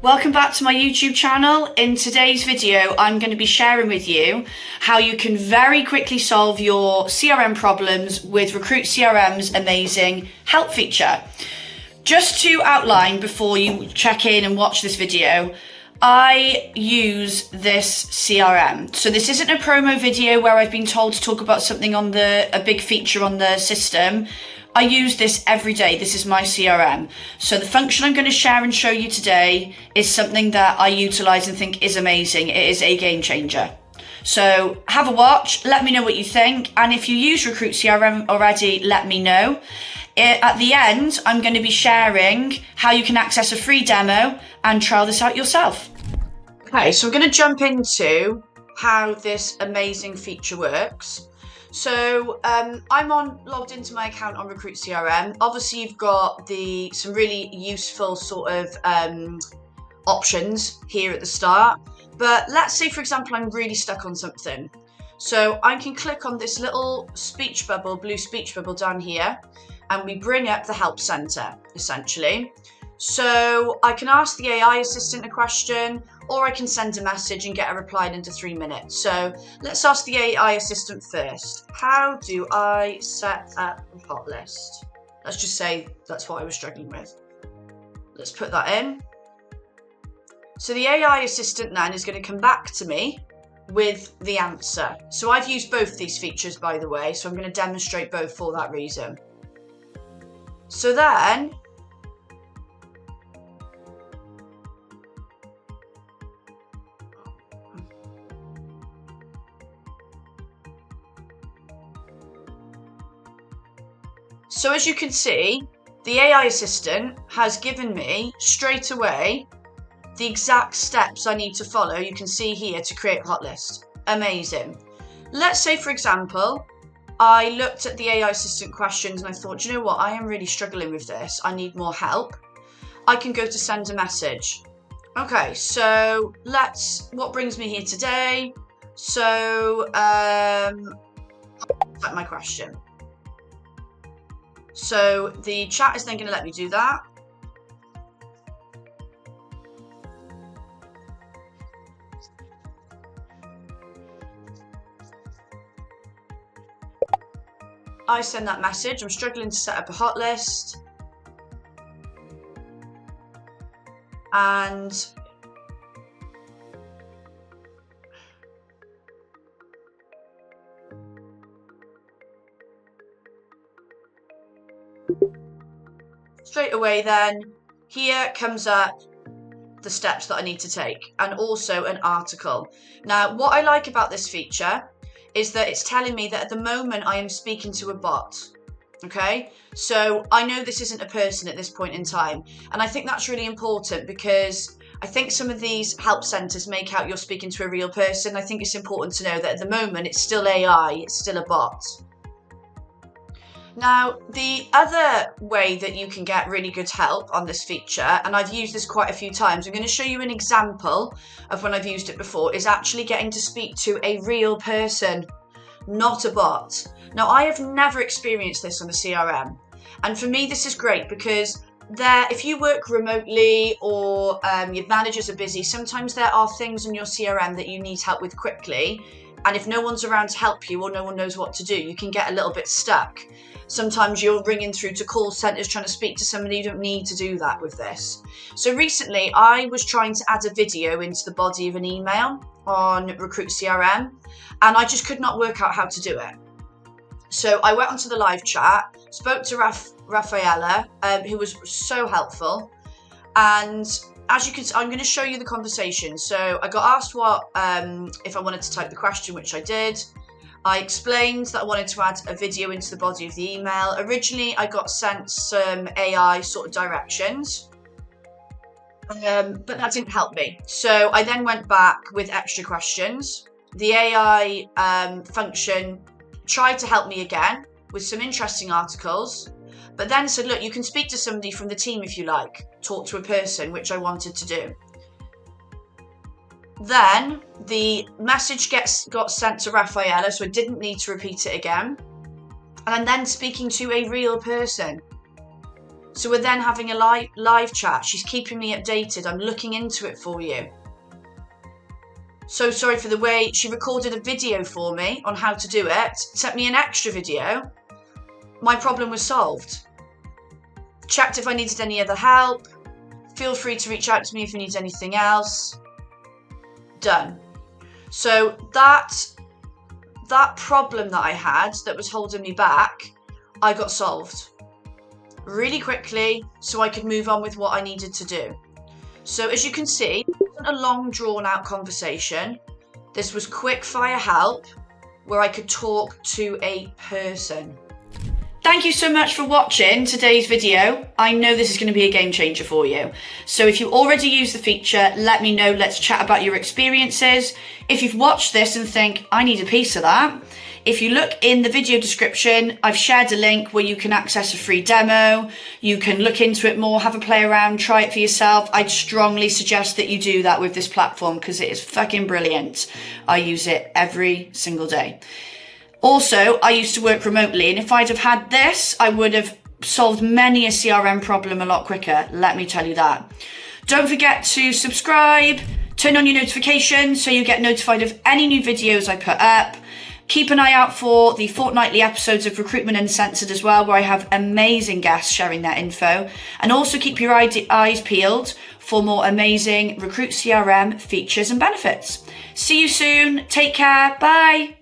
Welcome back to my YouTube channel. In today's video, I'm going to be sharing with you how you can very quickly solve your CRM problems with Recruit CRM's amazing help feature. Just to outline before you check in and watch this video, I use this CRM. So this isn't a promo video where I've been told to talk about something on a big feature on the system. I use this every day. This is my CRM. So the function I'm going to share and show you today is something that I utilize and think is amazing. It is a game changer. So have a watch, let me know what you think. And if you use Recruit CRM already, let me know. At the end, I'm going to be sharing how you can access a free demo and trial this out yourself. Okay, so I'm going to jump into how this amazing feature works. So I'm logged into my account on Recruit CRM. Obviously, you've got some really useful sort of options here at the start. But let's say, for example, I'm really stuck on something. So I can click on this little speech bubble, blue speech bubble down here, and we bring up the help center, essentially. So I can ask the AI assistant a question, or I can send a message and get a reply in under 3 minutes. So let's ask the AI assistant first. How do I set up a hot list? Let's just say that's what I was struggling with. Let's put that in. So the AI assistant then is going to come back to me with the answer. So I've used both these features, by the way, so I'm going to demonstrate both for that reason. So then, so as you can see, the AI assistant has given me straight away the exact steps I need to follow. You can see here to create a hot list. Amazing. Let's say, for example, I looked at the AI assistant questions and I thought, you know what, I am really struggling with this. I need more help. I can go to send a message. Okay, so what brings me here today? So, that's my question. So the chat is then going to let me do that. I send that message. I'm struggling to set up a hot list. And straight away then, here comes up the steps that I need to take, and also an article. Now, what I like about this feature is that it's telling me that at the moment I am speaking to a bot. Okay, so I know this isn't a person at this point in time, and I think that's really important because I think some of these help centers make out you're speaking to a real person. I think it's important to know that at the moment it's still AI, it's still a bot. Now, the other way that you can get really good help on this feature, and I've used this quite a few times, I'm going to show you an example of when I've used it before, is actually getting to speak to a real person, not a bot. Now, I have never experienced this on a CRM, and for me this is great because if you work remotely or your managers are busy, sometimes there are things in your CRM that you need help with quickly, and if no one's around to help you or no one knows what to do, you can get a little bit stuck. Sometimes you're ringing through to call centres trying to speak to somebody. You don't need to do that with this. So recently I was trying to add a video into the body of an email on Recruit CRM, and I just could not work out how to do it. So I went onto the live chat, spoke to Rafaela, who was so helpful. And as you can see, I'm going to show you the conversation. So I got asked if I wanted to type the question, which I did. I explained that I wanted to add a video into the body of the email. Originally, I got sent some AI sort of directions, but that didn't help me. So I then went back with extra questions. The AI function tried to help me again with some interesting articles, but then said, look, you can speak to somebody from the team if you like, talk to a person, which I wanted to do. Then the message got sent to Rafaela, so I didn't need to repeat it again. And I'm then speaking to a real person. So we're then having a live chat. She's keeping me updated. I'm looking into it for you. So sorry for the way she recorded a video for me on how to do it, sent me an extra video. My problem was solved. Checked if I needed any other help. Feel free to reach out to me if you need anything else. Done. So that problem that I had that was holding me back, I got solved really quickly so I could move on with what I needed to do. So as you can see, it wasn't a long drawn out conversation. This was quick fire help where I could talk to a person. Thank you so much for watching today's video. I know this is going to be a game changer for you. So if you already use the feature, let me know. Let's chat about your experiences. If you've watched this and think, I need a piece of that, if you look in the video description, I've shared a link where you can access a free demo. You can look into it more, have a play around, try it for yourself. I'd strongly suggest that you do that with this platform because it is fucking brilliant. I use it every single day. Also, I used to work remotely, and if I'd have had this, I would have solved many a CRM problem a lot quicker, let me tell you that. Don't forget to subscribe, turn on your notifications so you get notified of any new videos I put up. Keep an eye out for the fortnightly episodes of Recruitment Uncensored as well, where I have amazing guests sharing their info. And also keep your eyes peeled for more amazing Recruit CRM features and benefits. See you soon. Take care. Bye.